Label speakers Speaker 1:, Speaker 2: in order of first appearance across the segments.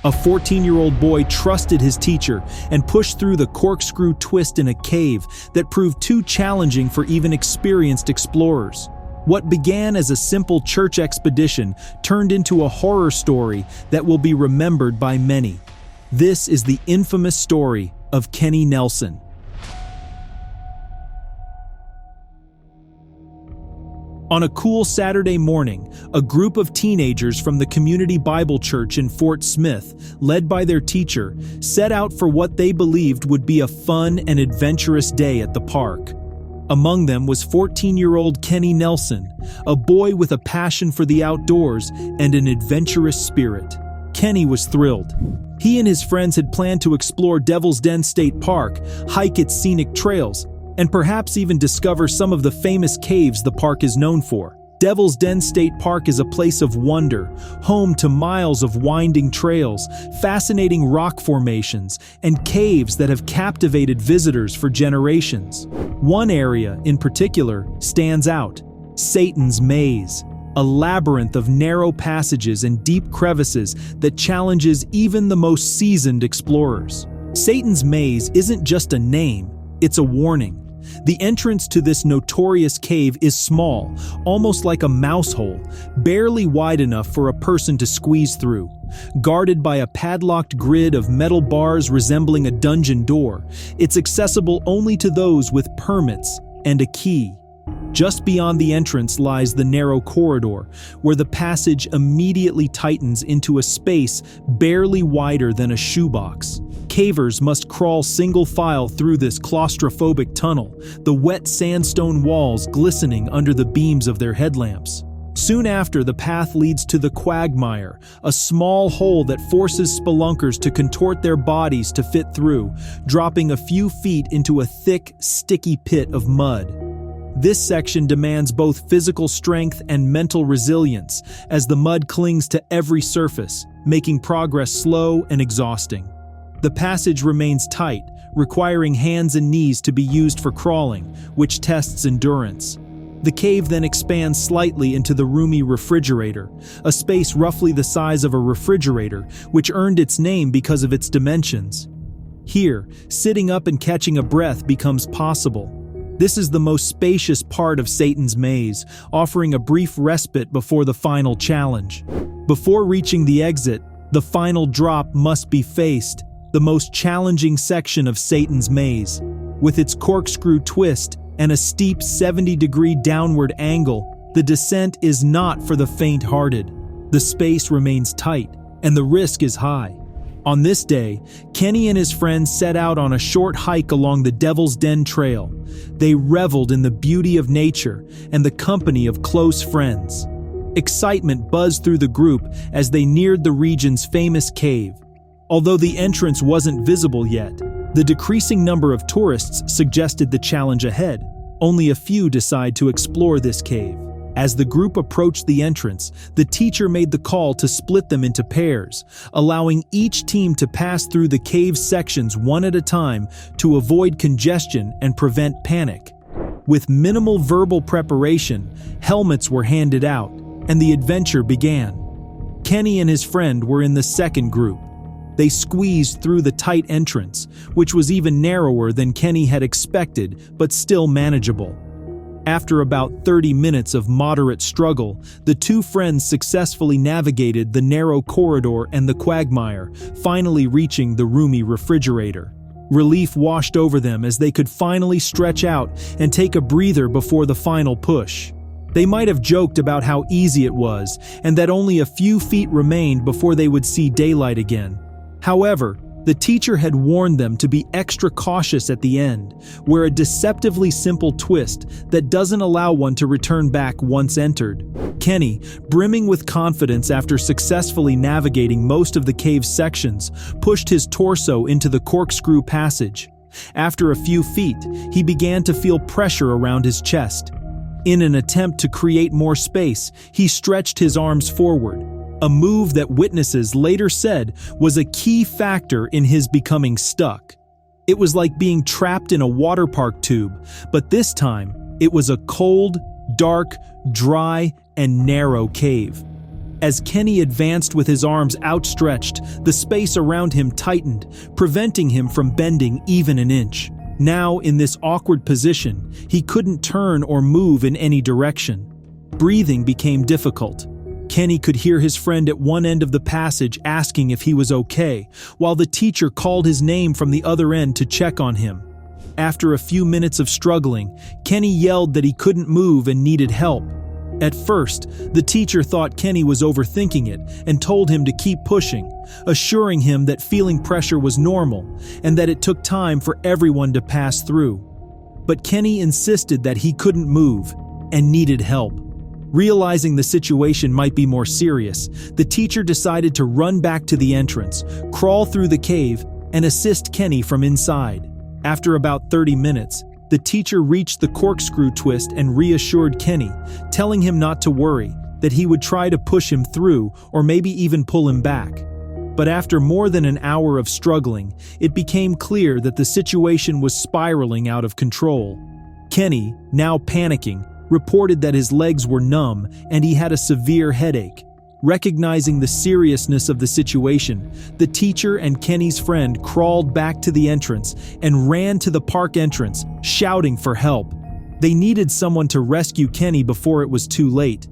Speaker 1: A 14-year-old boy trusted his teacher and pushed through the corkscrew twist in a cave that proved too challenging for even experienced explorers. What began as a simple church expedition turned into a horror story that will be remembered by many. This is the infamous story of Kenny Nelson. On a cool Saturday morning, a group of teenagers from the Community Bible Church in Fort Smith, led by their teacher, set out for what they believed would be a fun and adventurous day at the park. Among them was 14-year-old Kenny Nelson, a boy with a passion for the outdoors and an adventurous spirit. Kenny was thrilled. He and his friends had planned to explore Devil's Den State Park, hike its scenic trails, and perhaps even discover some of the famous caves the park is known for. Devil's Den State Park is a place of wonder, home to miles of winding trails, fascinating rock formations, and caves that have captivated visitors for generations. One area, in particular, stands out: Satan's Maze, a labyrinth of narrow passages and deep crevices that challenges even the most seasoned explorers. Satan's Maze isn't just a name, it's a warning. The entrance to this notorious cave is small, almost like a mouse hole, barely wide enough for a person to squeeze through. Guarded by a padlocked grid of metal bars resembling a dungeon door, it's accessible only to those with permits and a key. Just beyond the entrance lies the narrow corridor, where the passage immediately tightens into a space barely wider than a shoebox. Cavers must crawl single file through this claustrophobic tunnel, the wet sandstone walls glistening under the beams of their headlamps. Soon after, the path leads to the quagmire, a small hole that forces spelunkers to contort their bodies to fit through, dropping a few feet into a thick, sticky pit of mud. This section demands both physical strength and mental resilience, as the mud clings to every surface, making progress slow and exhausting. The passage remains tight, requiring hands and knees to be used for crawling, which tests endurance. The cave then expands slightly into the roomy refrigerator, a space roughly the size of a refrigerator, which earned its name because of its dimensions. Here, sitting up and catching a breath becomes possible. This is the most spacious part of Satan's Maze, offering a brief respite before the final challenge. Before reaching the exit, the final drop must be faced, the most challenging section of Satan's Maze. With its corkscrew twist and a steep 70-degree downward angle, the descent is not for the faint-hearted. The space remains tight, and the risk is high. On this day, Kenny and his friends set out on a short hike along the Devil's Den Trail. They reveled in the beauty of nature and the company of close friends. Excitement buzzed through the group as they neared the region's famous cave. Although the entrance wasn't visible yet, the decreasing number of tourists suggested the challenge ahead. Only a few decide to explore this cave. As the group approached the entrance, the teacher made the call to split them into pairs, allowing each team to pass through the cave sections one at a time to avoid congestion and prevent panic. With minimal verbal preparation, helmets were handed out, and the adventure began. Kenny and his friend were in the second group. They squeezed through the tight entrance, which was even narrower than Kenny had expected, but still manageable. After about 30 minutes of moderate struggle, the two friends successfully navigated the narrow corridor and the quagmire, finally reaching the roomy refrigerator. Relief washed over them as they could finally stretch out and take a breather before the final push. They might have joked about how easy it was and that only a few feet remained before they would see daylight again. However, the teacher had warned them to be extra cautious at the end, where a deceptively simple twist that doesn't allow one to return back once entered. Kenny, brimming with confidence after successfully navigating most of the cave's sections, pushed his torso into the corkscrew passage. After a few feet, he began to feel pressure around his chest. In an attempt to create more space, he stretched his arms forward, a move that witnesses later said was a key factor in his becoming stuck. It was like being trapped in a water park tube, but this time it was a cold, dark, dry, and narrow cave. As Kenny advanced with his arms outstretched, the space around him tightened, preventing him from bending even an inch. Now, in this awkward position, he couldn't turn or move in any direction. Breathing became difficult. Kenny could hear his friend at one end of the passage asking if he was okay, while the teacher called his name from the other end to check on him. After a few minutes of struggling, Kenny yelled that he couldn't move and needed help. At first, the teacher thought Kenny was overthinking it and told him to keep pushing, assuring him that feeling pressure was normal and that it took time for everyone to pass through. But Kenny insisted that he couldn't move and needed help. Realizing the situation might be more serious, the teacher decided to run back to the entrance, crawl through the cave, and assist Kenny from inside. After about 30 minutes, the teacher reached the corkscrew twist and reassured Kenny, telling him not to worry, that he would try to push him through or maybe even pull him back. But after more than an hour of struggling, it became clear that the situation was spiraling out of control. Kenny, now panicking, reported that his legs were numb and he had a severe headache. Recognizing the seriousness of the situation, the teacher and Kenny's friend crawled back to the entrance and ran to the park entrance, shouting for help. They needed someone to rescue Kenny before it was too late.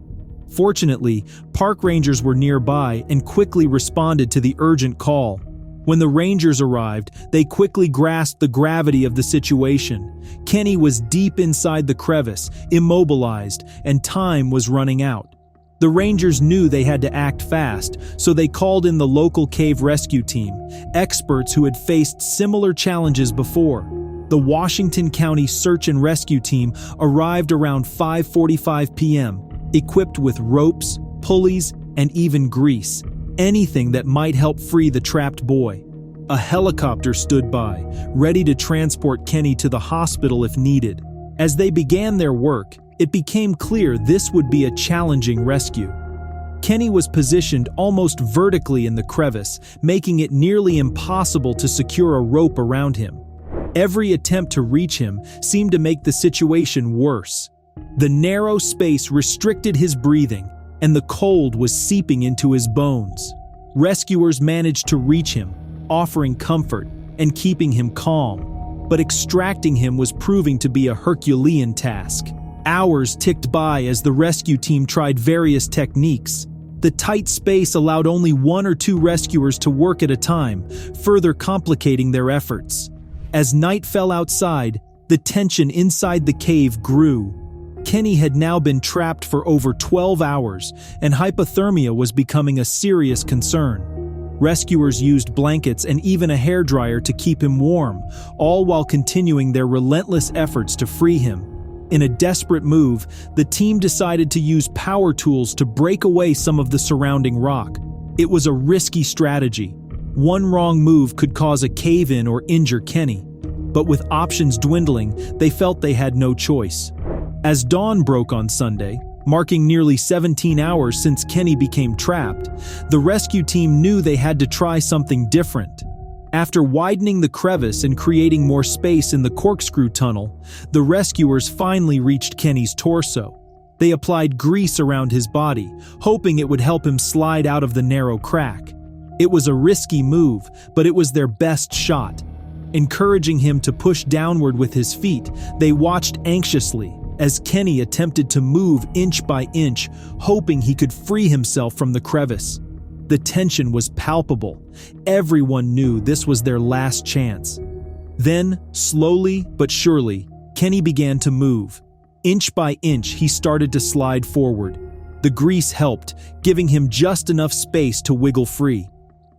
Speaker 1: Fortunately, park rangers were nearby and quickly responded to the urgent call. When the rangers arrived, they quickly grasped the gravity of the situation. Kenny was deep inside the crevice, immobilized, and time was running out. The rangers knew they had to act fast, so they called in the local cave rescue team, experts who had faced similar challenges before. The Washington County Search and Rescue Team arrived around 5:45 p.m., equipped with ropes, pulleys, and even grease, anything that might help free the trapped boy. A helicopter stood by, ready to transport Kenny to the hospital if needed. As they began their work, it became clear this would be a challenging rescue. Kenny was positioned almost vertically in the crevice, making it nearly impossible to secure a rope around him. Every attempt to reach him seemed to make the situation worse. The narrow space restricted his breathing, and the cold was seeping into his bones. Rescuers managed to reach him, offering comfort and keeping him calm, but extracting him was proving to be a Herculean task. Hours ticked by as the rescue team tried various techniques. The tight space allowed only one or two rescuers to work at a time, further complicating their efforts. As night fell outside, the tension inside the cave grew. Kenny had now been trapped for over 12 hours, and hypothermia was becoming a serious concern. Rescuers used blankets and even a hairdryer to keep him warm, all while continuing their relentless efforts to free him. In a desperate move, the team decided to use power tools to break away some of the surrounding rock. It was a risky strategy. One wrong move could cause a cave-in or injure Kenny. But with options dwindling, they felt they had no choice. As dawn broke on Sunday, marking nearly 17 hours since Kenny became trapped, the rescue team knew they had to try something different. After widening the crevice and creating more space in the corkscrew tunnel, the rescuers finally reached Kenny's torso. They applied grease around his body, hoping it would help him slide out of the narrow crack. It was a risky move, but it was their best shot. Encouraging him to push downward with his feet, they watched anxiously as Kenny attempted to move inch by inch, hoping he could free himself from the crevice. The tension was palpable. Everyone knew this was their last chance. Then, slowly but surely, Kenny began to move. Inch by inch, he started to slide forward. The grease helped, giving him just enough space to wiggle free.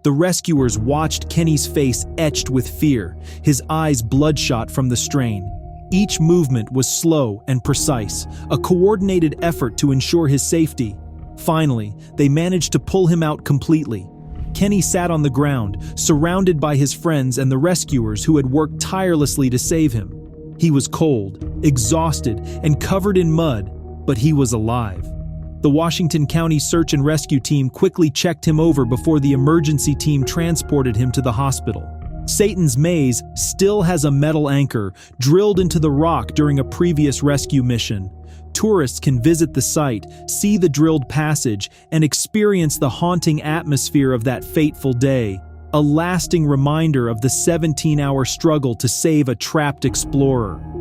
Speaker 1: The rescuers watched Kenny's face etched with fear, his eyes bloodshot from the strain. Each movement was slow and precise, a coordinated effort to ensure his safety. Finally, they managed to pull him out completely. Kenny sat on the ground, surrounded by his friends and the rescuers who had worked tirelessly to save him. He was cold, exhausted, and covered in mud, but he was alive. The Washington County Search and Rescue Team quickly checked him over before the emergency team transported him to the hospital. Satan's Maze still has a metal anchor drilled into the rock during a previous rescue mission. Tourists can visit the site, see the drilled passage, and experience the haunting atmosphere of that fateful day, a lasting reminder of the 17-hour struggle to save a trapped explorer.